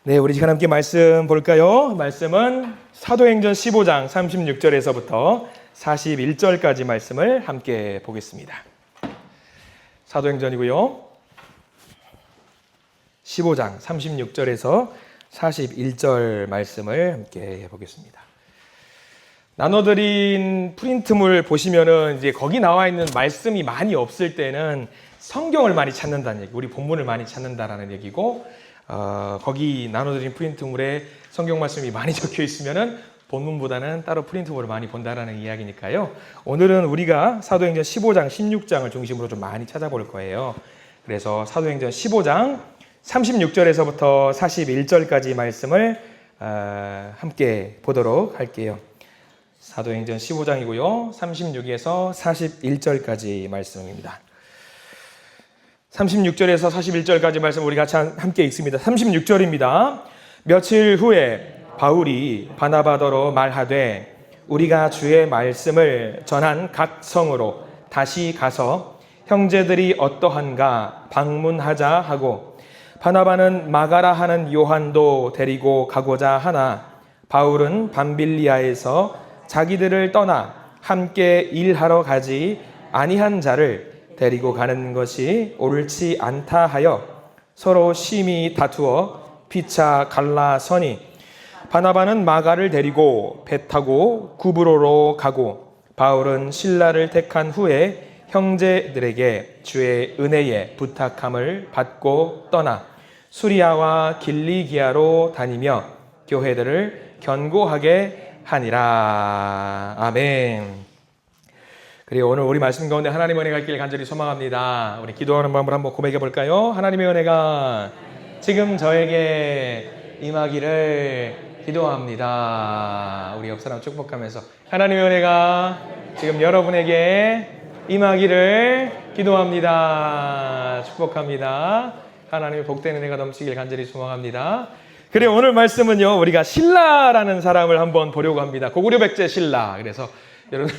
네, 우리 시간 함께 말씀 볼까요? 말씀은 사도행전 15장 36절에서부터 41절까지 말씀을 함께 보겠습니다. 사도행전이고요. 15장 36절에서 41절 말씀을 함께 보겠습니다. 나눠드린 프린트물 보시면은 이제 거기 나와 있는 말씀이 많이 없을 때는 성경을 많이 찾는다는 얘기, 우리 본문을 많이 찾는다라는 얘기고, 거기 나눠드린 프린트물에 성경 말씀이 많이 적혀 있으면은 본문보다는 따로 프린트물을 많이 본다라는 이야기니까요. 오늘은 우리가 사도행전 15장, 16장을 중심으로 좀 많이 찾아볼 거예요. 그래서 사도행전 15장 36절에서부터 41절까지 말씀을 함께 보도록 할게요. 사도행전 15장이고요. 36에서 41절까지 말씀입니다. 36절에서 41절까지 말씀 우리 같이 함께 읽습니다. 36절입니다. 며칠 후에 바울이 바나바더러 말하되 우리가 주의 말씀을 전한 각 성으로 다시 가서 형제들이 어떠한가 방문하자 하고, 바나바는 마가라 하는 요한도 데리고 가고자 하나 바울은 밤빌리아에서 자기들을 떠나 함께 일하러 가지 아니한 자를 데리고 가는 것이 옳지 않다 하여 서로 심히 다투어 피차 갈라서니, 바나바는 마가를 데리고 배 타고 구브로로 가고, 바울은 실라를 택한 후에 형제들에게 주의 은혜에 부탁함을 받고 떠나 수리아와 길리기아로 다니며 교회들을 견고하게 하니라. 아멘. 그리고 오늘 우리 말씀 가운데 하나님의 은혜가 있길 간절히 소망합니다. 우리 기도하는 마음으로 한번 고백해 볼까요? 하나님의 은혜가 지금 저에게 임하기를 기도합니다. 우리 옆 사람 축복하면서 하나님의 은혜가 지금 여러분에게 임하기를 기도합니다. 축복합니다. 하나님의 복된 은혜가 넘치길 간절히 소망합니다. 그래, 오늘 말씀은요, 우리가 실라라는 사람을 한번 보려고 합니다. 고구려 백제 신라. 그래서 여러분,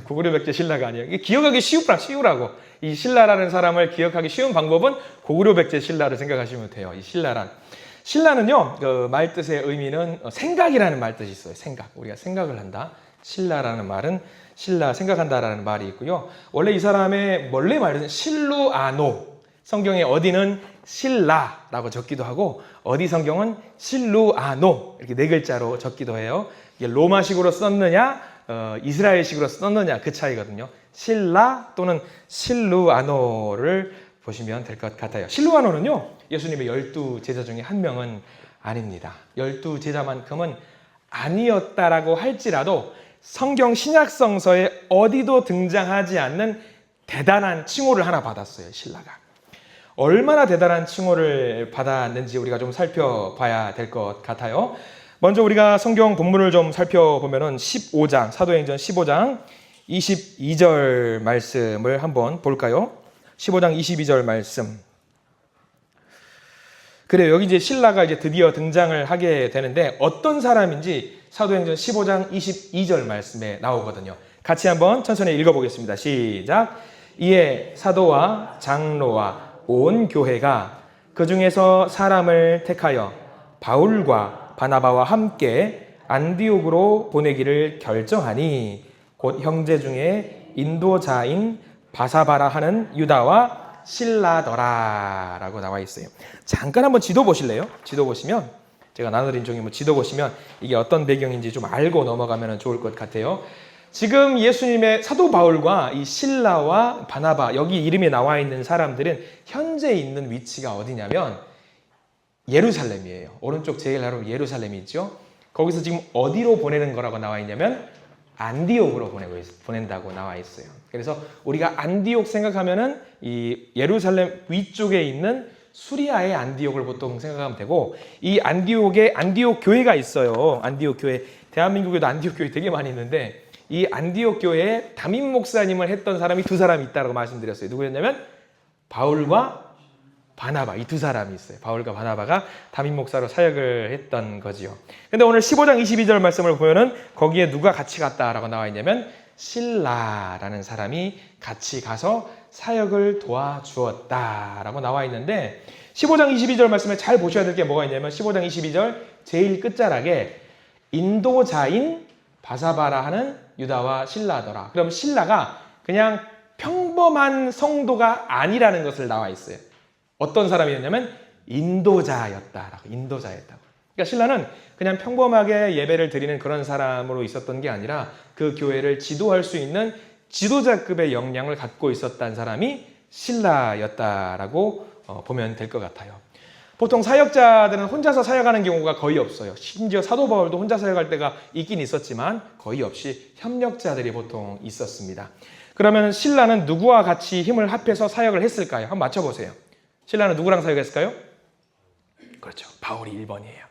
고구려 백제 신라가 아니에요. 기억하기 쉬우라고. 이 신라라는 사람을 기억하기 쉬운 방법은 고구려 백제 신라를 생각하시면 돼요. 이 신라는요, 그 말 뜻의 의미는 생각이라는 말 뜻이 있어요. 생각. 우리가 생각을 한다. 신라라는 말은 생각한다라는 말이 있고요. 원래 이 사람의 원래 말은 실루아노. 성경에 어디는 신라라고 적기도 하고, 어디 성경은 실루아노 이렇게 네 글자로 적기도 해요. 이게 로마식으로 썼느냐, 이스라엘식으로 썼느냐, 그 차이거든요. 신라 또는 실루아노를 보시면 될 것 같아요. 실루아노는요, 예수님의 12제자 중에 한 명은 아닙니다. 12제자만큼은 아니었다라고 할지라도 성경 신약성서에 어디도 등장하지 않는 대단한 칭호를 하나 받았어요. 신라가. 얼마나 대단한 칭호를 받았는지 우리가 좀 살펴봐야 될 것 같아요. 먼저 우리가 성경 본문을 좀 살펴보면은 15장, 사도행전 15장 22절 말씀을 한번 볼까요? 15장 22절 말씀. 그래요. 여기 이제 신라가 이제 드디어 등장을 하게 되는데 어떤 사람인지 사도행전 15장 22절 말씀에 나오거든요. 같이 한번 천천히 읽어보겠습니다. 시작. 이에 사도와 장로와 온 교회가 그 중에서 사람을 택하여 바울과 바나바와 함께 안디옥으로 보내기를 결정하니, 곧 형제 중에 인도자인 바사바라 하는 유다와 실라더라 라고 나와 있어요. 잠깐 한번 지도 보실래요? 지도 보시면, 제가 나눠드린 종이 지도 보시면 이게 어떤 배경인지 좀 알고 넘어가면 좋을 것 같아요. 지금 예수님의 사도 바울과 이 실라와 바나바, 여기 이름이 나와 있는 사람들은 현재 있는 위치가 어디냐면 예루살렘이에요. 오른쪽 제일 아래로 예루살렘이 있죠. 거기서 지금 어디로 보내는 거라고 나와 있냐면 안디옥으로 보낸다고 나와 있어요. 그래서 우리가 안디옥 생각하면은 이 예루살렘 위쪽에 있는 수리아의 안디옥을 보통 생각하면 되고, 이 안디옥에 안디옥 교회가 있어요. 안디옥 교회. 대한민국에도 안디옥 교회 되게 많이 있는데, 이 안디옥 교회에 담임 목사님을 했던 사람이 두 사람이 있다고 말씀드렸어요. 누구였냐면 바울과 바나바, 이 두 사람이 있어요. 바울과 바나바가 담임 목사로 사역을 했던 거지요. 근데 오늘 15장 22절 말씀을 보면은 거기에 누가 같이 갔다라고 나와 있냐면 실라라는 사람이 같이 가서 사역을 도와주었다라고 나와 있는데, 15장 22절 말씀에 잘 보셔야 될 게 뭐가 있냐면 15장 22절 제일 끝자락에 인도자인 바사바라 하는 유다와 실라더라. 그럼 실라가 그냥 평범한 성도가 아니라는 것을 나와 있어요. 어떤 사람이었냐면 인도자였다라고. 인도자였다고. 그러니까 신라는 그냥 평범하게 예배를 드리는 그런 사람으로 있었던 게 아니라 그 교회를 지도할 수 있는 지도자급의 역량을 갖고 있었던 사람이 신라였다라고 보면 될 것 같아요. 보통 사역자들은 혼자서 사역하는 경우가 거의 없어요. 심지어 사도 바울도 혼자 사역할 때가 있긴 있었지만 거의 없이 협력자들이 보통 있었습니다. 그러면 신라는 누구와 같이 힘을 합해서 사역을 했을까요? 한번 맞춰보세요. 신라는 누구랑 사역했을까요? 그렇죠. 바울이 1번이에요.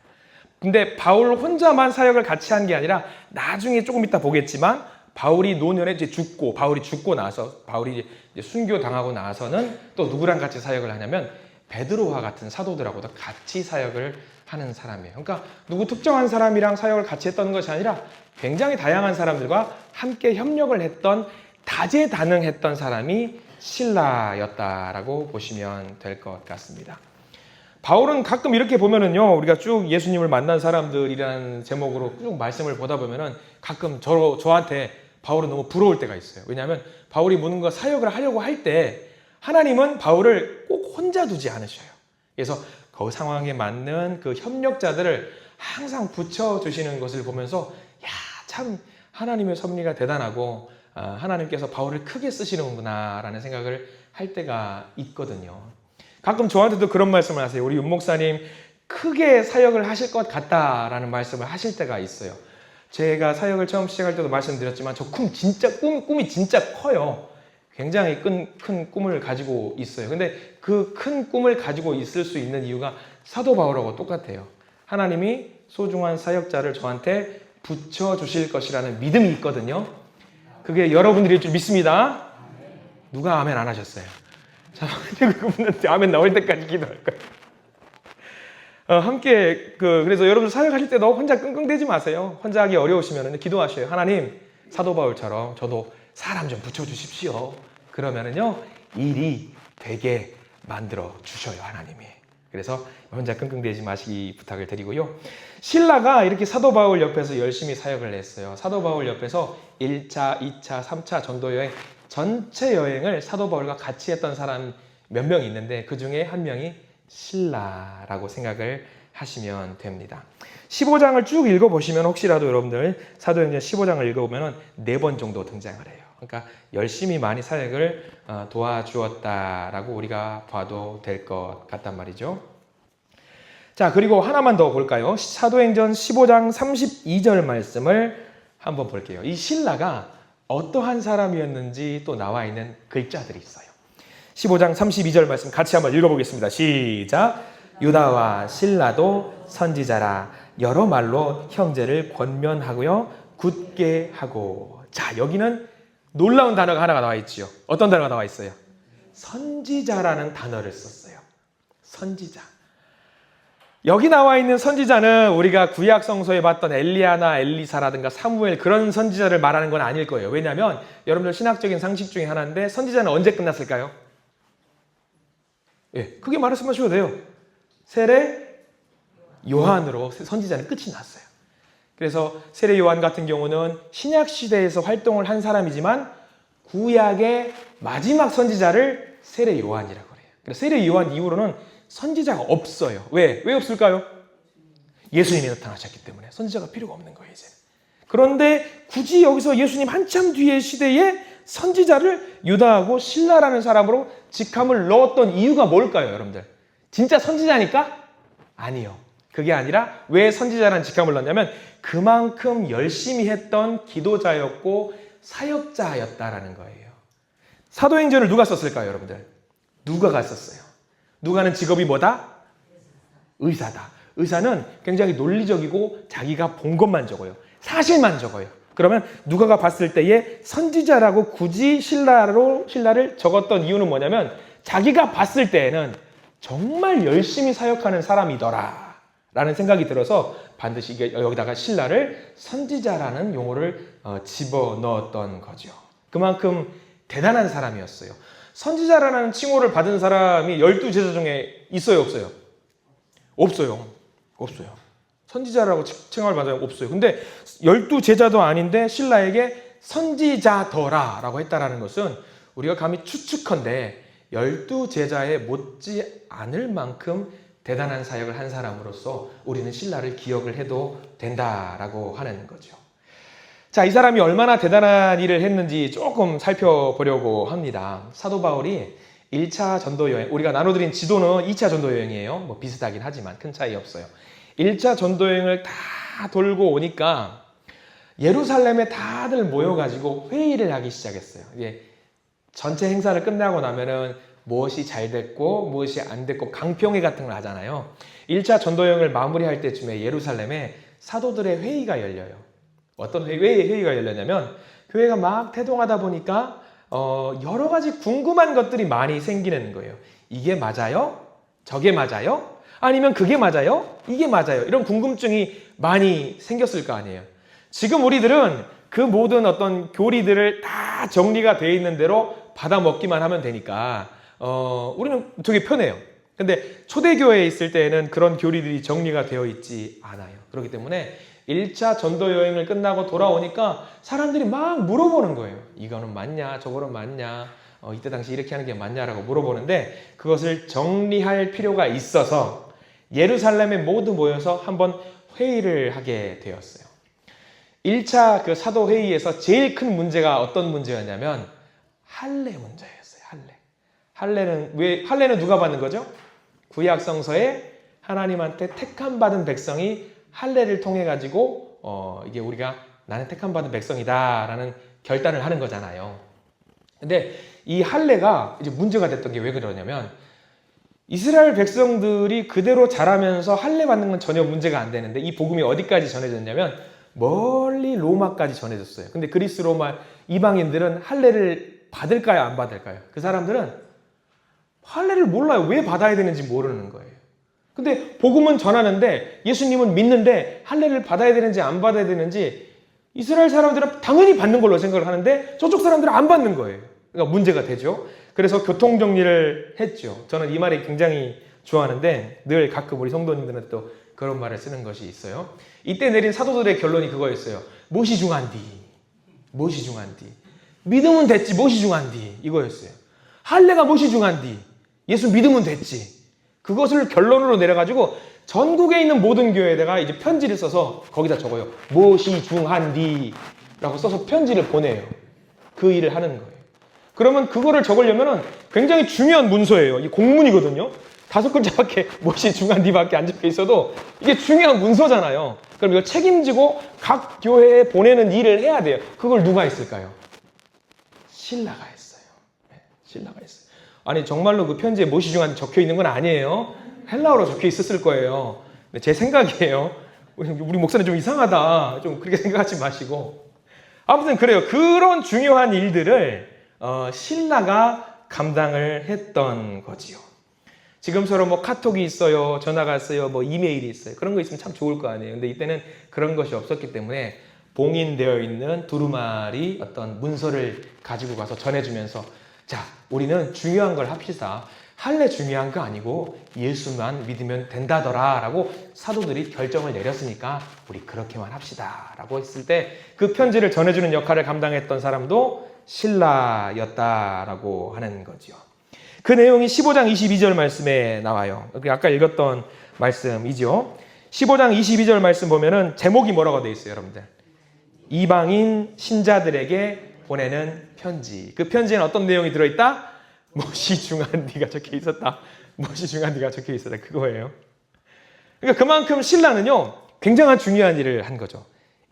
근데 바울 혼자만 사역을 같이 한 게 아니라 나중에 조금 이따 보겠지만 바울이 노년에 이제 바울이 죽고 나서 바울이 이제 순교 당하고 나서는 또 누구랑 같이 사역을 하냐면 베드로와 같은 사도들하고도 같이 사역을 하는 사람이에요. 그러니까 누구 특정한 사람이랑 사역을 같이 했던 것이 아니라 굉장히 다양한 사람들과 함께 협력을 했던 다재다능했던 사람이 신라였다라고 보시면 될 것 같습니다. 바울은 가끔 이렇게 보면은요, 우리가 쭉 예수님을 만난 사람들이라는 제목으로 쭉 말씀을 보다 보면은 가끔 저한테 바울은 너무 부러울 때가 있어요. 왜냐하면 바울이 뭔가 사역을 하려고 할 때 하나님은 바울을 꼭 혼자 두지 않으셔요. 그래서 그 상황에 맞는 그 협력자들을 항상 붙여주시는 것을 보면서 야, 참 하나님의 섭리가 대단하고 하나님께서 바울을 크게 쓰시는구나 라는 생각을 할 때가 있거든요. 가끔 저한테도 그런 말씀을 하세요. 우리 윤 목사님 크게 사역을 하실 것 같다라는 말씀을 하실 때가 있어요. 제가 사역을 처음 시작할 때도 말씀드렸지만 저 꿈이 진짜 커요. 굉장히 큰 꿈을 가지고 있어요. 근데 그 큰 꿈을 가지고 있을 수 있는 이유가 사도 바울하고 똑같아요. 하나님이 소중한 사역자를 저한테 붙여주실 것이라는 믿음이 있거든요. 그게 여러분들일 줄 믿습니다. 누가 아멘 안 하셨어요? 자, 그분한테 아멘 나올 때까지 기도할 거예요. 함께 그래서 여러분 사역하실 때도 혼자 끙끙대지 마세요. 혼자 하기 어려우시면 기도하셔요. 하나님, 사도 바울처럼 저도 사람 좀 붙여주십시오. 그러면은요 일이 되게 만들어 주셔요, 하나님이. 그래서 혼자 끙끙대지 마시기 부탁을 드리고요. 신라가 이렇게 사도 바울 옆에서 열심히 사역을 했어요. 사도 바울 옆에서 1차, 2차, 3차 전도 여행 전체 여행을 사도 바울과 같이 했던 사람 몇 명 있는데 그 중에 한 명이 신라라고 생각을 하시면 됩니다. 15장을 쭉 읽어보시면 혹시라도 여러분들 사도행전 15장을 읽어보면 4번 정도 등장을 해요. 그러니까 열심히 많이 사역을 도와주었다라고 우리가 봐도 될 것 같단 말이죠. 자, 그리고 하나만 더 볼까요? 사도행전 15장 32절 말씀을 한번 볼게요. 이 신라가 어떠한 사람이었는지 또 나와 있는 글자들이 있어요. 15장 32절 말씀 같이 한번 읽어보겠습니다. 시작! 유다와 신라도 선지자라 여러 말로 형제를 권면하고요 굳게 하고. 자, 여기는 놀라운 단어가 하나가 나와 있지요. 어떤 단어가 나와 있어요? 선지자라는 단어를 썼어요. 선지자. 여기 나와 있는 선지자는 우리가 구약 성서에 봤던 엘리야나 엘리사라든가 사무엘 그런 선지자를 말하는 건 아닐 거예요. 왜냐하면 여러분들 신학적인 상식 중에 하나인데 선지자는 언제 끝났을까요? 예, 크게 말씀하셔도 돼요. 세례 요한으로 선지자는 끝이 났어요. 그래서 세례 요한 같은 경우는 신약 시대에서 활동을 한 사람이지만 구약의 마지막 선지자를 세례 요한이라고 그래요. 그래서 세례 요한 이후로는 선지자가 없어요. 왜 없을까요? 예수님이 나타나셨기 때문에 선지자가 필요가 없는 거예요, 이제. 그런데 굳이 여기서 예수님 한참 뒤의 시대에 선지자를 유다하고 신라라는 사람으로 직함을 넣었던 이유가 뭘까요, 여러분들? 진짜 선지자니까? 아니요. 그게 아니라 왜 선지자라는 직함을 넣었냐면 그만큼 열심히 했던 기도자였고 사역자였다라는 거예요. 사도행전을 누가 썼을까요, 여러분들? 누가가 썼어요. 누가는 직업이 뭐다? 의사다. 의사는 굉장히 논리적이고 자기가 본 것만 적어요. 사실만 적어요. 그러면 누가가 봤을 때에 선지자라고 굳이 신라를 적었던 이유는 뭐냐면 자기가 봤을 때에는 정말 열심히 사역하는 사람이더라 라는 생각이 들어서 반드시 여기다가 신라를 선지자라는 용어를 집어넣었던 거죠. 그만큼 대단한 사람이었어요. 선지자라는 칭호를 받은 사람이 12제자 중에 있어요, 없어요? 없어요. 없어요. 선지자라고 칭호를 받은 사람 없어요. 근데 12제자도 아닌데 신라에게 선지자더라라고 했다라는 것은 우리가 감히 추측컨대 12제자에 못지 않을 만큼 대단한 사역을 한 사람으로서 우리는 신라를 기억을 해도 된다라고 하는 거죠. 자, 이 사람이 얼마나 대단한 일을 했는지 조금 살펴보려고 합니다. 사도 바울이 1차 전도 여행, 우리가 나눠드린 지도는 2차 전도 여행이에요. 뭐 비슷하긴 하지만 큰 차이 없어요. 1차 전도 여행을 다 돌고 오니까 예루살렘에 다들 모여가지고 회의를 하기 시작했어요. 이게 전체 행사를 끝나고 나면은 무엇이 잘 됐고 무엇이 안 됐고 강평회 같은 걸 하잖아요. 1차 전도 여행을 마무리할 때쯤에 예루살렘에 사도들의 회의가 열려요. 어떤 회의가 열렸냐면 교회가 막 태동하다 보니까 여러 가지 궁금한 것들이 많이 생기는 거예요. 이게 맞아요? 저게 맞아요? 아니면 그게 맞아요? 이게 맞아요? 이런 궁금증이 많이 생겼을 거 아니에요. 지금 우리들은 그 모든 어떤 교리들을 다 정리가 되어 있는 대로 받아 먹기만 하면 되니까 우리는 되게 편해요. 근데 초대교회에 있을 때에는 그런 교리들이 정리가 되어 있지 않아요. 그렇기 때문에 1차 전도 여행을 끝나고 돌아오니까 사람들이 막 물어보는 거예요. 이거는 맞냐? 저거는 맞냐? 이때 당시 이렇게 하는 게 맞냐라고 물어보는데 그것을 정리할 필요가 있어서 예루살렘에 모두 모여서 한번 회의를 하게 되었어요. 1차 그 사도 회의에서 제일 큰 문제가 어떤 문제였냐면 할례 문제였어요. 할례는 누가 받는 거죠? 구약 성서에 하나님한테 택함 받은 백성이 할례를 통해 가지고 이게 우리가 나는 택함 받은 백성이다라는 결단을 하는 거잖아요. 근데 이 할례가 이제 문제가 됐던 게 왜 그러냐면 이스라엘 백성들이 그대로 자라면서 할례 받는 건 전혀 문제가 안 되는데 이 복음이 어디까지 전해졌냐면 멀리 로마까지 전해졌어요. 근데 그리스 로마 이방인들은 할례를 받을까요? 안 받을까요? 그 사람들은 할례를 몰라요. 왜 받아야 되는지 모르는 거예요. 근데 복음은 전하는데 예수님은 믿는데 할례를 받아야 되는지 안 받아야 되는지 이스라엘 사람들은 당연히 받는 걸로 생각을 하는데 저쪽 사람들은 안 받는 거예요. 그러니까 문제가 되죠. 그래서 교통정리를 했죠. 저는 이 말이 굉장히 좋아하는데 늘 가끔 우리 성도님들은 또 그런 말을 쓰는 것이 있어요. 이때 내린 사도들의 결론이 그거였어요. 무엇이 중한디? 믿으면 됐지 무엇이 중한디? 이거였어요. 할례가 무엇이 중한디? 예수 믿으면 됐지. 그것을 결론으로 내려가지고 전국에 있는 모든 교회에다가 이제 편지를 써서 거기다 적어요. 무엇이 중한디? 라고 써서 편지를 보내요. 그 일을 하는 거예요. 그러면 그거를 적으려면 굉장히 중요한 문서예요. 이 공문이거든요. 5글자밖에 무엇이 중한디밖에 안 적혀 있어도 이게 중요한 문서잖아요. 그럼 이거 책임지고 각 교회에 보내는 일을 해야 돼요. 그걸 누가 했을까요? 신라가 했어요. 네, 신라가 했어요. 아니 정말로 그 편지에 무엇이 중한디 적혀 있는 건 아니에요. 헬라어로 적혀 있었을 거예요. 제 생각이에요. 우리 목사님 좀 이상하다. 좀 그렇게 생각하지 마시고. 아무튼 그래요. 그런 중요한 일들을 신라가 감당을 했던 거지요. 지금처럼 뭐 카톡이 있어요, 전화가 왔어요, 뭐 이메일이 있어요. 그런 거 있으면 참 좋을 거 아니에요. 근데 이때는 그런 것이 없었기 때문에 봉인되어 있는 두루마리 어떤 문서를 가지고 가서 전해주면서 자, 우리는 중요한 걸 합시다. 할례 중요한 거 아니고 예수만 믿으면 된다더라 라고 사도들이 결정을 내렸으니까 우리 그렇게만 합시다 라고 했을 때 그 편지를 전해주는 역할을 감당했던 사람도 신라였다라고 하는 거죠. 그 내용이 15장 22절 말씀에 나와요. 아까 읽었던 말씀이죠. 15장 22절 말씀 보면은 제목이 뭐라고 되어 있어요, 여러분들? 이방인 신자들에게 보내는 편지. 그 편지에는 어떤 내용이 들어있다? 무엇이 중한디가 적혀 있었다. 무엇이 중한디가 적혀 있었다. 그거예요. 그러니까 그만큼 신라는요, 굉장한 중요한 일을 한 거죠.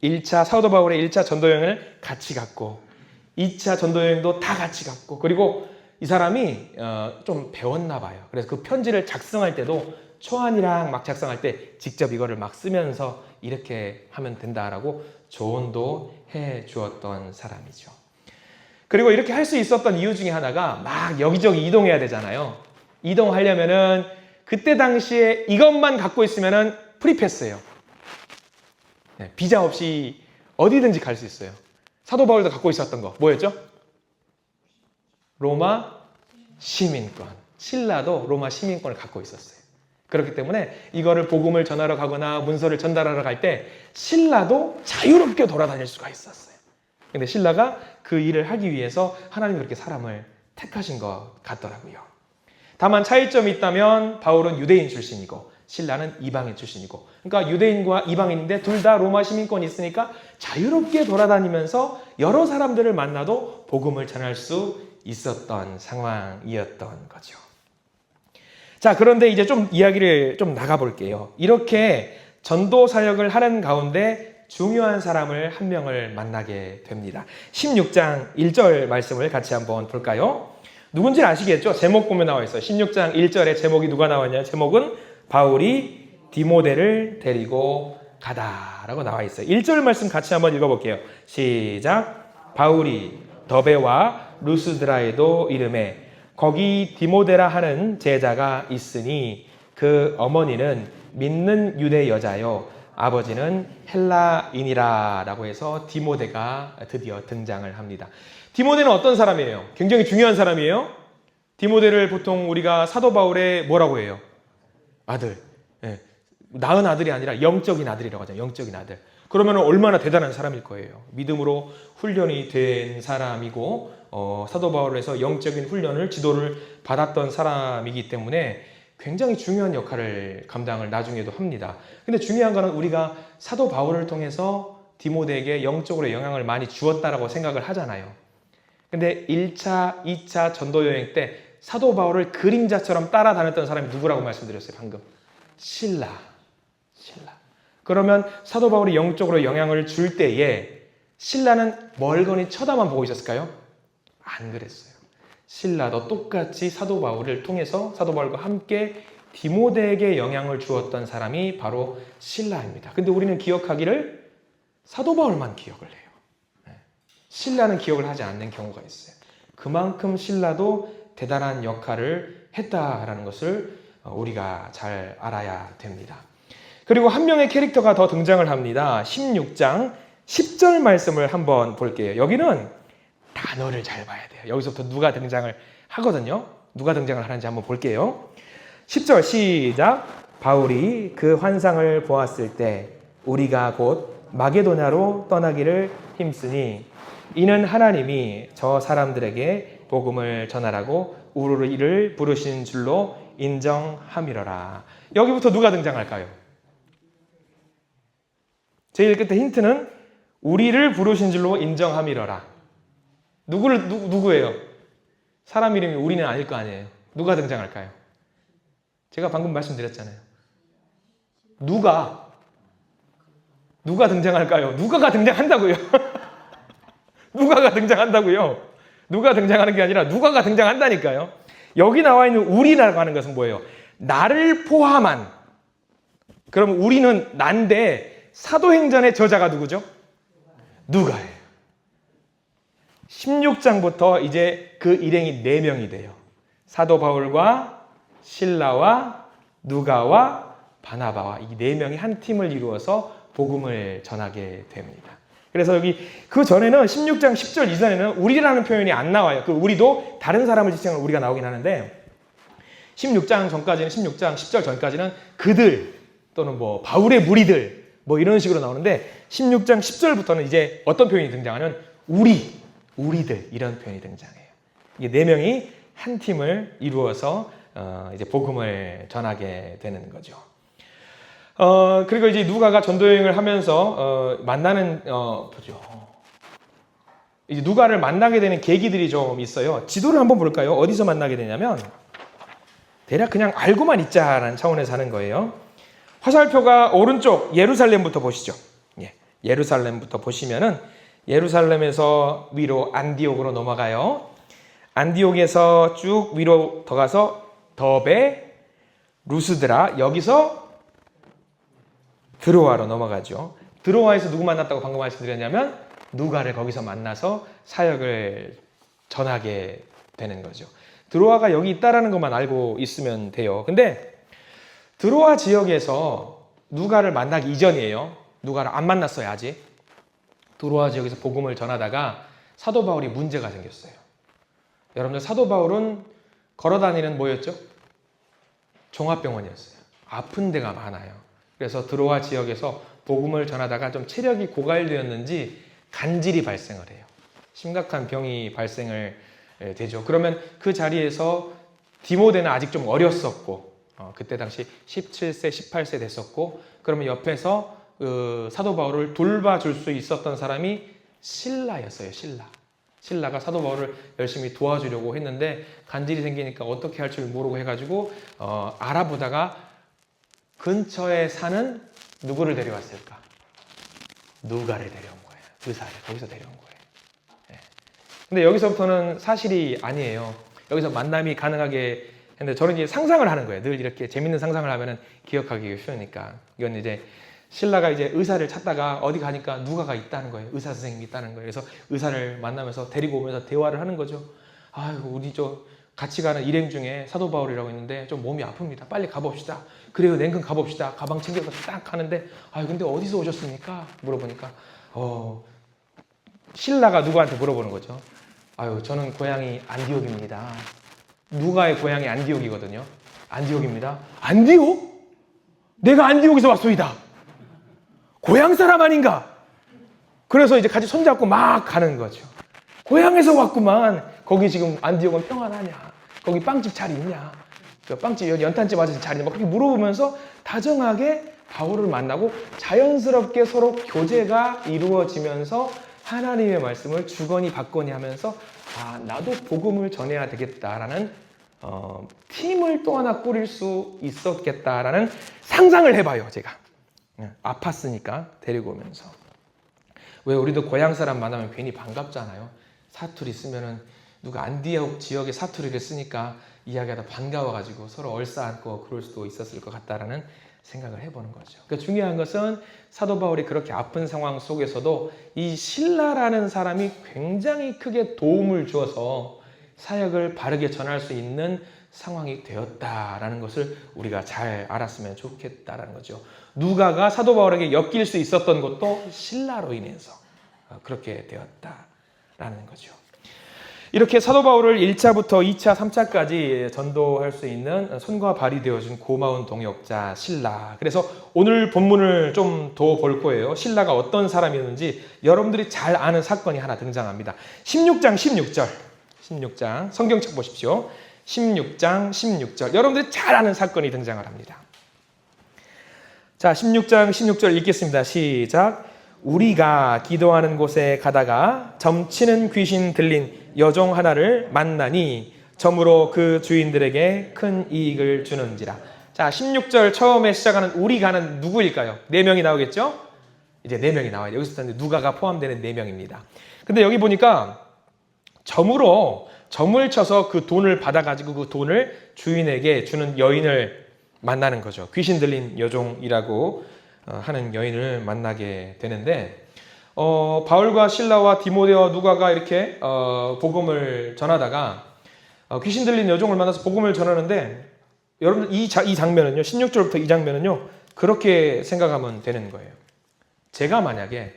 1차 사도 바울의 1차 전도여행을 같이 갔고 2차 전도여행도 다 같이 갔고 그리고 이 사람이 좀 배웠나 봐요. 그래서 그 편지를 작성할 때도 초안이랑 막 작성할 때 직접 이거를 막 쓰면서 이렇게 하면 된다라고 조언도 해 주었던 사람이죠. 그리고 이렇게 할 수 있었던 이유 중에 하나가 막 여기저기 이동해야 되잖아요. 이동하려면은 그때 당시에 이것만 갖고 있으면은 프리패스예요. 네, 비자 없이 어디든지 갈 수 있어요. 사도 바울도 갖고 있었던 거 뭐였죠? 로마 시민권. 신라도 로마 시민권을 갖고 있었어요. 그렇기 때문에 이거를 복음을 전하러 가거나 문서를 전달하러 갈 때 신라도 자유롭게 돌아다닐 수가 있었어요. 근데 신라가 그 일을 하기 위해서 하나님이 그렇게 사람을 택하신 것 같더라고요. 다만 차이점이 있다면 바울은 유대인 출신이고 신라는 이방인 출신이고, 그러니까 유대인과 이방인인데 둘 다 로마 시민권이 있으니까 자유롭게 돌아다니면서 여러 사람들을 만나도 복음을 전할 수 있었던 상황이었던 거죠. 자, 그런데 이제 좀 이야기를 좀 나가볼게요. 이렇게 전도 사역을 하는 가운데 중요한 사람을 한 명을 만나게 됩니다. 16장 1절 말씀을 같이 한번 볼까요? 누군지 아시겠죠? 제목 보면 나와 있어요. 16장 1절에 제목이 누가 나왔냐? 제목은 바울이 디모데를 데리고 가다라고 나와 있어요. 1절 말씀 같이 한번 읽어볼게요. 시작. 바울이 더베와 루스드라에도 이름에 거기 디모데라 하는 제자가 있으니 그 어머니는 믿는 유대 여자요 아버지는 헬라인이라 라고 해서 디모데가 드디어 등장을 합니다. 디모데는 어떤 사람이에요? 굉장히 중요한 사람이에요. 디모데를 보통 우리가 사도 바울의 뭐라고 해요? 아들. 예. 낳은 아들이 아니라 영적인 아들이라고 하죠. 영적인 아들. 그러면 얼마나 대단한 사람일 거예요. 믿음으로 훈련이 된 사람이고 사도 바울에서 영적인 훈련을 지도를 받았던 사람이기 때문에 굉장히 중요한 역할을 감당을 나중에도 합니다. 근데 중요한 거는 우리가 사도 바울을 통해서 디모데에게 영적으로 영향을 많이 주었다라고 생각을 하잖아요. 근데 1차, 2차 전도 여행 때 사도 바울을 그림자처럼 따라다녔던 사람이 누구라고 말씀드렸어요, 방금? 신라. 그러면 사도 바울이 영적으로 영향을 줄 때에 신라는 멀거니 쳐다만 보고 있었을까요? 안 그랬어요. 신라도 똑같이 사도 바울을 통해서 사도 바울과 함께 디모데에게 영향을 주었던 사람이 바로 신라입니다. 근데 우리는 기억하기를 사도 바울만 기억을 해요. 신라는 기억을 하지 않는 경우가 있어요. 그만큼 신라도 대단한 역할을 했다라는 것을 우리가 잘 알아야 됩니다. 그리고 한 명의 캐릭터가 더 등장을 합니다. 16장 10절 말씀을 한번 볼게요. 여기는 단어를 잘 봐야 돼요. 여기서부터 누가 등장을 하거든요. 누가 등장을 하는지 한번 볼게요. 10절 시작. 바울이 그 환상을 보았을 때 우리가 곧 마게도냐로 떠나기를 힘쓰니 이는 하나님이 저 사람들에게 복음을 전하라고 우리를 부르신 줄로 인정함이러라. 여기부터 누가 등장할까요? 제일 끝에 힌트는 우리를 부르신 줄로 인정함이러라. 누구예요? 사람 이름이 우리는 아닐 거 아니에요. 누가 등장할까요? 제가 방금 말씀드렸잖아요. 누가 등장할까요? 누가가 등장한다고요. 누가가 등장한다고요. 누가 등장하는 게 아니라 누가가 등장한다니까요. 여기 나와 있는 우리라고 하는 것은 뭐예요? 나를 포함한. 그럼 우리는 난데 사도행전의 저자가 누구죠? 누가예요. 16장부터 이제 그 일행이 4명이 돼요. 사도 바울과 신라와 누가와 바나바와 이 4명이 한 팀을 이루어서 복음을 전하게 됩니다. 그래서 여기 그 전에는 16장 10절 이전에는 우리라는 표현이 안 나와요. 그 우리도 다른 사람을 지칭하는 우리가 나오긴 하는데 16장 전까지는 16장 10절 전까지는 그들 또는 뭐 바울의 무리들 뭐 이런 식으로 나오는데 16장 10절부터는 이제 어떤 표현이 등장하는 우리들 이런 표현이 등장해요. 이게 4명이 한 팀을 이루어서 이제 복음을 전하게 되는 거죠. 그리고 이제 누가가 전도 여행을 하면서 만나는 보죠. 이제 누가를 만나게 되는 계기들이 좀 있어요. 지도를 한번 볼까요? 어디서 만나게 되냐면 대략 그냥 알고만 있자라는 차원에서 하는 거예요. 화살표가 오른쪽 예루살렘부터 보시죠. 예루살렘부터 보시면은 예루살렘에서 위로 안디옥으로 넘어가요. 안디옥에서 쭉 위로 더 가서 더베, 루스드라, 여기서 드로아로 넘어가죠. 드로아에서 누구 만났다고 방금 말씀드렸냐면 누가를 거기서 만나서 사역을 전하게 되는 거죠. 드로아가 여기 있다라는 것만 알고 있으면 돼요. 근데 드로아 지역에서 누가를 만나기 이전이에요. 누가를 안 만났어요, 아직. 드로아 지역에서 복음을 전하다가 사도 바울이 문제가 생겼어요. 여러분들 사도 바울은 걸어다니는 뭐였죠? 종합병원이었어요. 아픈 데가 많아요. 그래서 드로아 지역에서 복음을 전하다가 좀 체력이 고갈되었는지 간질이 발생을 해요. 심각한 병이 발생을 되죠. 그러면 그 자리에서 디모데는 아직 좀 어렸었고 그때 당시 17세, 18세 됐었고 그러면 옆에서 사도 바울을 돌봐줄 수 있었던 사람이 실라였어요. 실라가 사도 바울을 열심히 도와주려고 했는데 간질이 생기니까 어떻게 할 줄 모르고 해가지고 알아보다가 근처에 사는 누구를 데려왔을까? 누가를 데려온 거예요. 의사를 거기서 데려온 거예요. 네. 근데 여기서부터는 사실이 아니에요. 여기서 만남이 가능하게 했는데 저는 이제 상상을 하는 거예요. 늘 이렇게 재밌는 상상을 하면은 기억하기 쉬우니까. 이건 이제 신라가 이제 의사를 찾다가 어디 가니까 누가가 있다는 거예요. 의사 선생님이 있다는 거예요. 그래서 의사를 만나면서 데리고 오면서 대화를 하는 거죠. 아이고, 우리 같이 가는 일행 중에 사도 바울이라고 있는데 좀 몸이 아픕니다. 빨리 가봅시다. 그래요, 냉큼 가봅시다. 가방 챙겨서 딱 가는데, 근데 어디서 오셨습니까? 물어보니까, 신라가 누구한테 물어보는 거죠. 저는 고향이 안디옥입니다. 누가의 고향이 안디옥이거든요. 안디옥입니다. 안디옥? 내가 안디옥에서 왔소이다. 고향 사람 아닌가? 그래서 이제 같이 손잡고 막 가는 거죠. 고향에서 왔구만. 거기 지금 안디옥은 평안하냐? 거기 빵집 잘 있냐? 빵집, 연탄집 아저씨 잘 있냐? 막 그렇게 물어보면서 다정하게 바울을 만나고 자연스럽게 서로 교제가 이루어지면서 하나님의 말씀을 주거니 받거니 하면서 나도 복음을 전해야 되겠다라는 팀을 또 하나 꾸릴 수 있었겠다라는 상상을 해봐요. 제가 아팠으니까 데리고 오면서. 왜 우리도 고향 사람 만나면 괜히 반갑잖아요. 사투리 쓰면은 누가 안디옥 지역의 사투리를 쓰니까 이야기하다 반가워가지고 서로 얼싸안고 그럴 수도 있었을 것 같다라는 생각을 해보는 거죠. 그러니까 중요한 것은 사도 바울이 그렇게 아픈 상황 속에서도 이 실라라는 사람이 굉장히 크게 도움을 주어서 사역을 바르게 전할 수 있는 상황이 되었다라는 것을 우리가 잘 알았으면 좋겠다라는 거죠. 누가가 사도 바울에게 엮일 수 있었던 것도 실라로 인해서 그렇게 되었다라는 거죠. 이렇게 사도 바울을 1차부터 2차, 3차까지 전도할 수 있는 손과 발이 되어준 고마운 동역자 실라. 그래서 오늘 본문을 좀 더 볼 거예요. 실라가 어떤 사람이었는지 여러분들이 잘 아는 사건이 하나 등장합니다. 16장 16절 성경책 보십시오. 16장 16절 여러분들이 잘 아는 사건이 등장을 합니다. 자, 16장 16절 읽겠습니다. 시작. 우리가 기도하는 곳에 가다가 점치는 귀신 들린 여종 하나를 만나니 점으로 그 주인들에게 큰 이익을 주는지라. 자, 16절 처음에 시작하는 우리가는 누구일까요? 4명이 나오겠죠? 이제 4명이 나와요. 여기서 누가가 포함되는 4명입니다. 근데 여기 보니까 점을 쳐서 그 돈을 받아가지고 그 돈을 주인에게 주는 여인을 만나는 거죠. 귀신 들린 여종이라고 하는 여인을 만나게 되는데 바울과 실라와 디모데와 누가가 이렇게 복음을 전하다가 귀신 들린 여종을 만나서 복음을 전하는데 여러분 이 장면은요 16절부터 이 장면은요 그렇게 생각하면 되는 거예요. 제가 만약에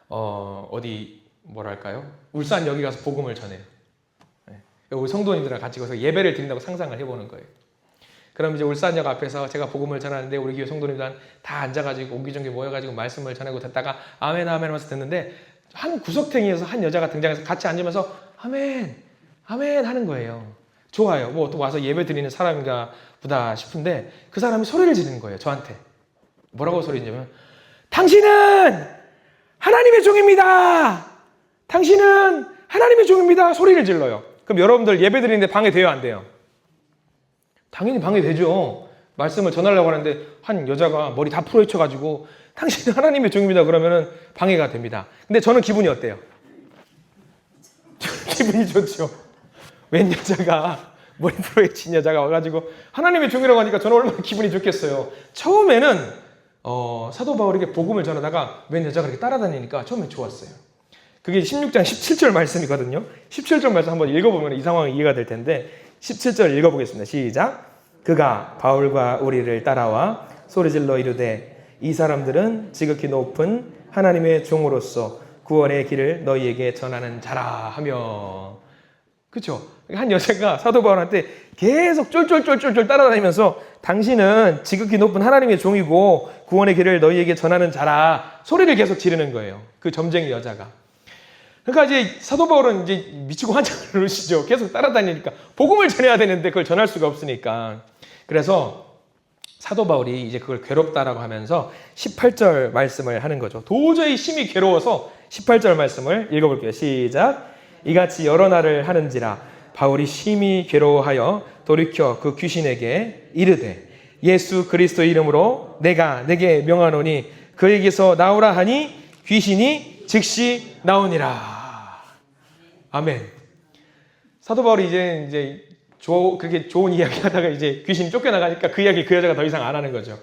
어디 뭐랄까요 울산 여기 가서 복음을 전해요. 우리 성도님들이랑 같이 가서 예배를 드린다고 상상을 해보는 거예요. 그럼 이제 울산역 앞에서 제가 복음을 전하는데 우리 교회 성도님들 다 앉아가지고 옹기종기 모여가지고 말씀을 전하고 듣다가 아멘 아멘 하면서 듣는데 한 구석탱이에서 한 여자가 등장해서 같이 앉으면서 아멘 아멘 하는 거예요. 좋아요. 뭐 또 와서 예배 드리는 사람인가 보다 싶은데 그 사람이 소리를 지르는 거예요. 저한테. 뭐라고 소리 지르냐면 당신은 하나님의 종입니다. 당신은 하나님의 종입니다. 소리를 질러요. 그럼 여러분들 예배 드리는데 방해돼요? 안 돼요? 당연히 방해되죠. 말씀을 전하려고 하는데 한 여자가 머리 다 풀어헤쳐가지고 당신은 하나님의 종입니다. 그러면은 방해가 됩니다. 근데 저는 기분이 어때요? 기분이 좋죠. 웬 여자가 머리 풀어헤친 여자가 와가지고 하나님의 종이라고 하니까 저는 얼마나 기분이 좋겠어요. 처음에는 사도 바울에게 복음을 전하다가 웬 여자가 이렇게 따라다니니까 처음엔 좋았어요. 그게 16장 17절 말씀이거든요. 17절 말씀 한번 읽어보면 이 상황이 이해가 될 텐데 17절 읽어보겠습니다. 시작. 그가 바울과 우리를 따라와 소리질러 이르되 이 사람들은 지극히 높은 하나님의 종으로서 구원의 길을 너희에게 전하는 자라 하며. 그렇죠? 한 여자가 사도 바울한테 계속 쫄쫄쫄쫄 따라다니면서 당신은 지극히 높은 하나님의 종이고 구원의 길을 너희에게 전하는 자라 소리를 계속 지르는 거예요. 그 점쟁이 여자가. 그러니까 이제 사도 바울은 이제 미치고 환장을 누르시죠. 계속 따라다니니까 복음을 전해야 되는데 그걸 전할 수가 없으니까. 그래서 사도 바울이 이제 그걸 괴롭다라고 하면서 18절 말씀을 하는 거죠. 도저히 심히 괴로워서 18절 말씀을 읽어볼게요. 시작. 이같이 여러 날을 하는지라 바울이 심히 괴로워하여 돌이켜 그 귀신에게 이르되 예수 그리스도 이름으로 내가 내게 명하노니 그에게서 나오라 하니 귀신이 즉시 나오니라. 아멘. 사도 바울이 이제 그렇게 좋은 이야기 하다가 이제 귀신이 쫓겨나가니까 그 이야기 그 여자가 더 이상 안 하는 거죠.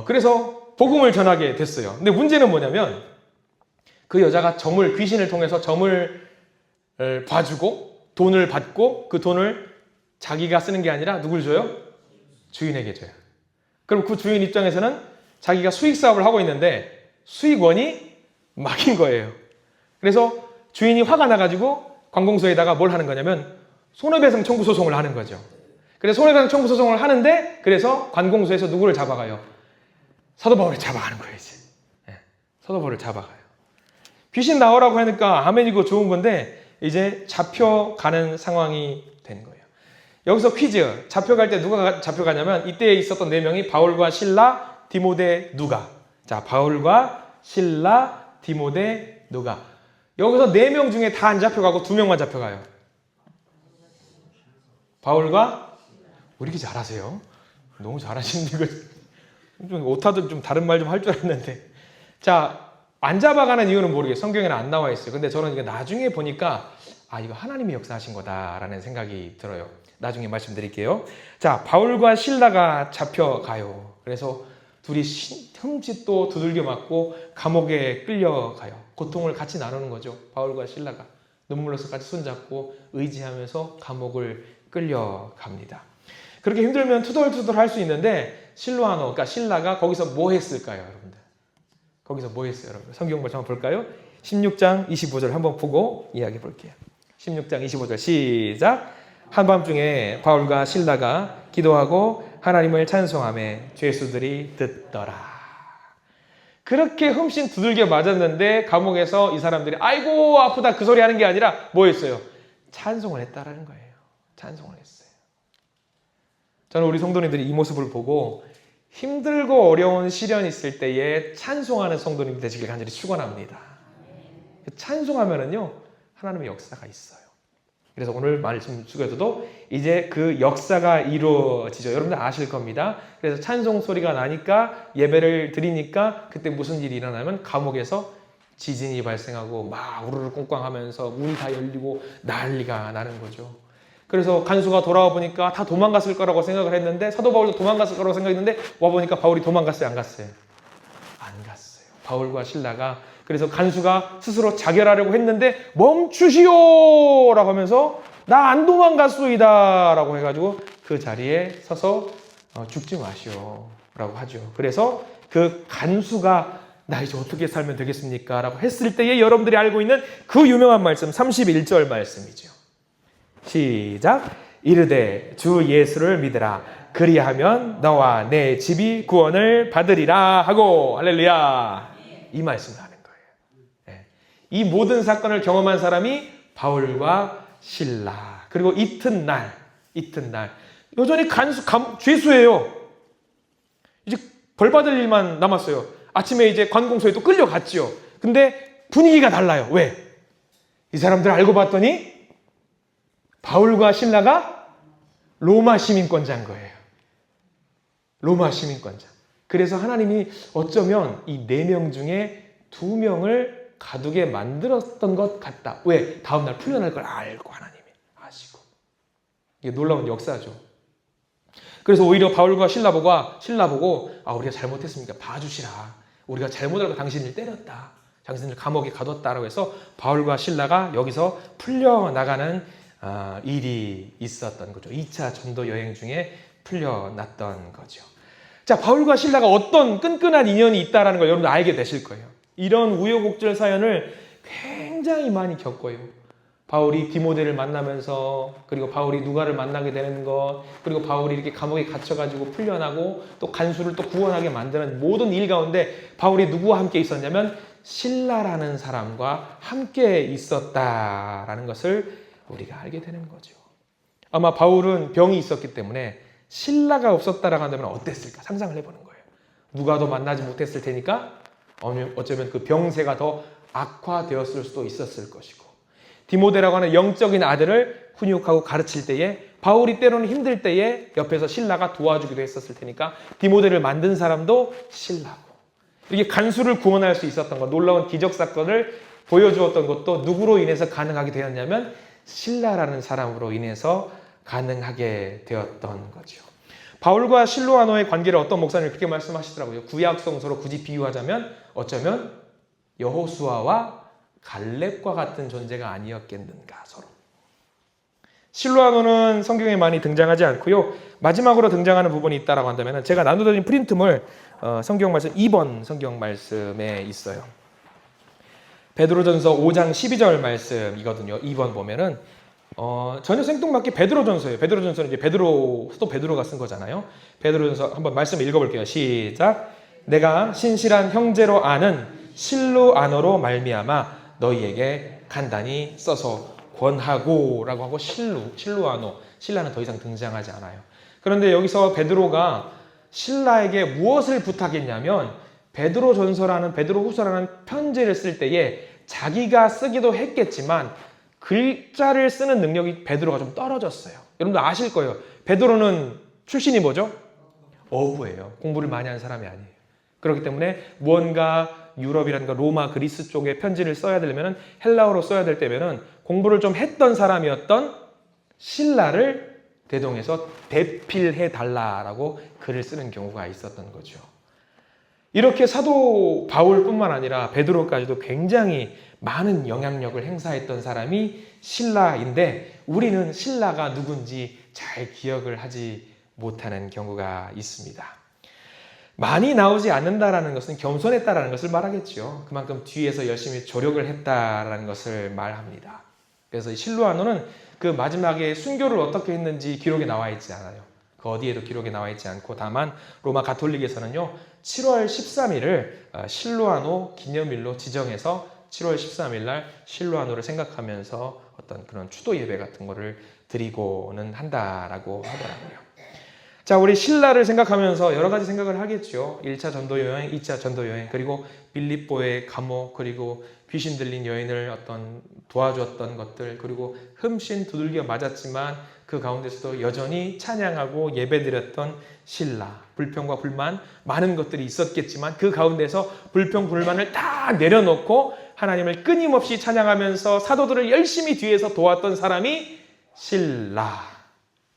그래서 복음을 전하게 됐어요. 근데 문제는 뭐냐면 그 여자가 귀신을 통해서 점을 봐주고 돈을 받고 그 돈을 자기가 쓰는 게 아니라 누굴 줘요? 주인에게 줘요. 그럼 그 주인 입장에서는 자기가 수익 사업을 하고 있는데 수익원이 막인 거예요. 그래서 주인이 화가 나가지고 관공서에다가 뭘 하는 거냐면 손해배상 청구 소송을 하는 거죠. 그래서 손해배상 청구 소송을 하는데 그래서 관공서에서 누구를 잡아가요? 사도 바울을 잡아가는 거예요. 이제. 사도 바울을 잡아가요. 귀신 나오라고 하니까 아멘이고 좋은 건데 이제 잡혀가는 상황이 된 거예요. 여기서 퀴즈. 잡혀갈 때 누가 잡혀가냐면 이때 있었던 4명이 바울과 실라, 디모데, 누가. 자, 바울과 실라, 디모데, 누가. 여기서 4명 중에 다 안 잡혀가고 2명만 잡혀가요. 바울과 왜 이렇게 잘하세요? 너무 잘하시는데 이거 좀 오타도 좀 다른 말 좀 할 줄 알았는데. 자, 안 잡아가는 이유는 모르겠어요. 성경에는 안 나와 있어요. 근데 저는 이거 나중에 보니까 이거 하나님이 역사하신 거다라는 생각이 들어요. 나중에 말씀드릴게요. 자, 바울과 실라가 잡혀가요. 그래서 둘이 흠칫 또 두들겨 맞고 감옥에 끌려가요. 고통을 같이 나누는 거죠. 바울과 실라가 눈물로서 같이 손잡고 의지하면서 감옥을 끌려갑니다. 그렇게 힘들면 투덜투덜 할 수 있는데 그러니까 실라가 거기서 뭐 했을까요, 여러분들? 거기서 뭐 했어요, 여러분? 성경 말씀 한번 볼까요? 16장 25절 한번 보고 이야기해 볼게요. 16장 25절 시작. 한밤중에 바울과 실라가 기도하고 하나님을 찬송하며 죄수들이 듣더라. 그렇게 흠씬 두들겨 맞았는데 감옥에서 이 사람들이 아이고 아프다 그 소리 하는 게 아니라 뭐 했어요? 찬송을 했다라는 거예요. 찬송을 했어요. 저는 우리 성도님들이 이 모습을 보고 힘들고 어려운 시련이 있을 때에 찬송하는 성도님 되시길 간절히 축원합니다. 찬송하면은요 하나님의 역사가 있어요. 그래서 오늘 말씀 속에서도 이제 그 역사가 이루어지죠. 여러분들 아실 겁니다. 그래서 찬송 소리가 나니까 예배를 드리니까 그때 무슨 일이 일어나면 감옥에서 지진이 발생하고 막 우르르 꽁꽁하면서 문이 다 열리고 난리가 나는 거죠. 그래서 간수가 돌아와 보니까 다 도망갔을 거라고 생각을 했는데 사도 바울도 도망갔을 거라고 생각했는데 와 보니까 바울이 도망갔어요? 안 갔어요? 안 갔어요. 바울과 실라가 그래서 간수가 스스로 자결하려고 했는데 멈추시오! 라고 하면서 나 안 도망갔소이다! 라고 해가지고 그 자리에 서서 죽지 마시오! 라고 하죠. 그래서 그 간수가 나 이제 어떻게 살면 되겠습니까? 라고 했을 때에 여러분들이 알고 있는 그 유명한 말씀 31절 말씀이죠. 시작. 이르되 주 예수를 믿으라. 그리하면 너와 내 집이 구원을 받으리라 하고 할렐루야. 이 말씀을 하는 거예요. 이 모든 사건을 경험한 사람이 바울과 실라. 그리고 이튿날 여전히 죄수예요. 이제 벌 받을 일만 남았어요. 아침에 이제 관공서에 또 끌려갔지요. 근데 분위기가 달라요. 왜? 이 사람들 알고 봤더니 바울과 실라가 로마 시민권자인 거예요. 로마 시민권자. 그래서 하나님이 어쩌면 이 4명 중에 2명을 가두게 만들었던 것 같다. 왜? 다음날 풀려날 걸 알고 하나님이 아시고. 이게 놀라운 역사죠. 그래서 오히려 바울과 실라 보고 우리가 잘못했으니까 봐주시라. 우리가 잘못 알고 당신을 때렸다. 당신을 감옥에 가뒀다라고 해서 바울과 실라가 여기서 풀려나가는 일이 있었던 거죠. 2차 전도 여행 중에 풀려났던 거죠. 자, 바울과 실라가 어떤 끈끈한 인연이 있다는 걸 여러분들 알게 되실 거예요. 이런 우여곡절 사연을 굉장히 많이 겪어요. 바울이 디모데를 만나면서, 그리고 바울이 누가를 만나게 되는 것, 그리고 바울이 이렇게 감옥에 갇혀가지고 풀려나고 또 간수를 또 구원하게 만드는 모든 일 가운데 바울이 누구와 함께 있었냐면 실라라는 사람과 함께 있었다라는 것을 우리가 알게 되는 거죠. 아마 바울은 병이 있었기 때문에 실라가 없었다라고 한다면 어땠을까 상상을 해보는 거예요. 누가도 만나지 못했을 테니까 어쩌면 그 병세가 더 악화되었을 수도 있었을 것이고, 디모데라고 하는 영적인 아들을 훈육하고 가르칠 때에 바울이 때로는 힘들 때에 옆에서 실라가 도와주기도 했었을 테니까 디모데를 만든 사람도 실라고, 이게 간수를 구원할 수 있었던 것, 놀라운 기적 사건을 보여주었던 것도 누구로 인해서 가능하게 되었냐면 실라라는 사람으로 인해서 가능하게 되었던 거죠. 바울과 실로아노의 관계를 어떤 목사님이 그렇게 말씀하시더라고요. 구약 성서로 굳이 비유하자면 어쩌면 여호수아와 갈렙과 같은 존재가 아니었겠는가 서로. 실로아노는 성경에 많이 등장하지 않고요. 마지막으로 등장하는 부분이 있다라고 한다면 제가 나눠드린 프린트물 성경 말씀 2번 성경 말씀에 있어요. 베드로전서 5장 12절 말씀이거든요. 2번 보면은 전혀 생뚱맞게 베드로전서예요. 베드로전서는 이제 사도 베드로가 쓴 거잖아요. 베드로전서 한번 말씀 읽어볼게요. 시작. 내가 신실한 형제로 아는 실로아노로 말미암아 너희에게 간단히 써서 권하고라고 하고 실로아노, 실라는 더 이상 등장하지 않아요. 그런데 여기서 베드로가 실라에게 무엇을 부탁했냐면 베드로전서라는 베드로후서라는 편지를 쓸 때에 자기가 쓰기도 했겠지만 글자를 쓰는 능력이 베드로가 좀 떨어졌어요. 여러분들 아실 거예요. 베드로는 출신이 뭐죠? 어부예요. 공부를 많이 한 사람이 아니에요. 그렇기 때문에 무언가 유럽이라든가 로마, 그리스 쪽에 편지를 써야 되려면 헬라어로 써야 될 때면은 공부를 좀 했던 사람이었던 실라를 대동해서 대필해 달라라고 글을 쓰는 경우가 있었던 거죠. 이렇게 사도 바울뿐만 아니라 베드로까지도 굉장히 많은 영향력을 행사했던 사람이 실라인데 우리는 실라가 누군지 잘 기억을 하지 못하는 경우가 있습니다. 많이 나오지 않는다라는 것은 겸손했다라는 것을 말하겠죠. 그만큼 뒤에서 열심히 조력을 했다라는 것을 말합니다. 그래서 실로아노는 그 마지막에 순교를 어떻게 했는지 기록에 나와 있지 않아요. 그 어디에도 기록에 나와 있지 않고 다만 로마 가톨릭에서는요 7월 13일을 실로아노 기념일로 지정해서 7월 13일 날 실로아노를 생각하면서 어떤 그런 추도 예배 같은 거를 드리고는 한다라고 하더라고요. 자, 우리 실라를 생각하면서 여러 가지 생각을 하겠죠. 1차 전도 여행, 2차 전도 여행, 그리고 빌립보의 감옥, 그리고 귀신 들린 여인을 어떤 도와주었던 것들, 그리고 흠씬 두들겨 맞았지만 그 가운데서도 여전히 찬양하고 예배드렸던 실라, 불평과 불만, 많은 것들이 있었겠지만 그 가운데서 불평, 불만을 다 내려놓고 하나님을 끊임없이 찬양하면서 사도들을 열심히 뒤에서 도왔던 사람이 실라.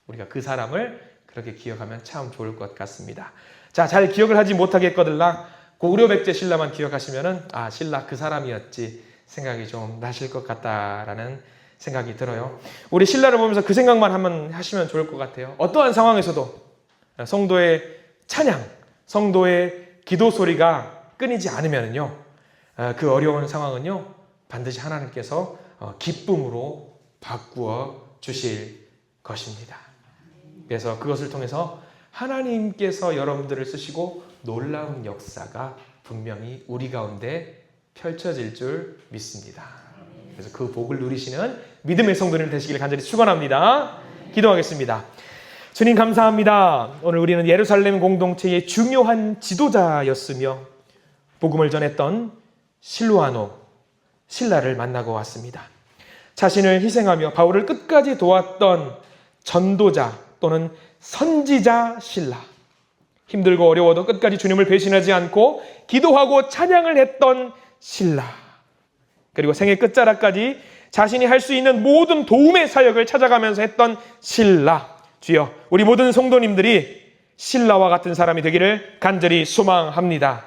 우리가 그 사람을 그렇게 기억하면 참 좋을 것 같습니다. 자, 잘 기억을 하지 못하겠거들라 고구려백제 신라만 기억하시면은 아, 신라 그 사람이었지 생각이 좀 나실 것 같다라는 생각이 들어요. 우리 신라를 보면서 그 생각만 한번 하시면 좋을 것 같아요. 어떠한 상황에서도 성도의 찬양, 성도의 기도 소리가 끊이지 않으면요, 그 어려운 상황은요 반드시 하나님께서 기쁨으로 바꾸어 주실 것입니다. 그래서 그것을 통해서 하나님께서 여러분들을 쓰시고 놀라운 역사가 분명히 우리 가운데 펼쳐질 줄 믿습니다. 그래서 그 복을 누리시는 믿음의 성도님 되시길 간절히 축원합니다. 기도하겠습니다. 주님 감사합니다. 오늘 우리는 예루살렘 공동체의 중요한 지도자였으며 복음을 전했던 실로아노, 실라를 만나고 왔습니다. 자신을 희생하며 바울을 끝까지 도왔던 전도자 또는 선지자 실라, 힘들고 어려워도 끝까지 주님을 배신하지 않고 기도하고 찬양을 했던 실라, 그리고 생애 끝자락까지 자신이 할 수 있는 모든 도움의 사역을 찾아가면서 했던 실라. 주여, 우리 모든 성도님들이 실라와 같은 사람이 되기를 간절히 소망합니다.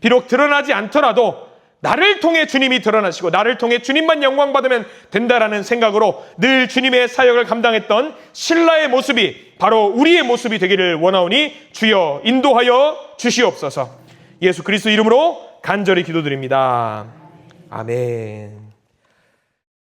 비록 드러나지 않더라도 나를 통해 주님이 드러나시고 나를 통해 주님만 영광받으면 된다라는 생각으로 늘 주님의 사역을 감당했던 실라의 모습이 바로 우리의 모습이 되기를 원하오니 주여 인도하여 주시옵소서. 예수 그리스도 이름으로 간절히 기도드립니다. 아멘.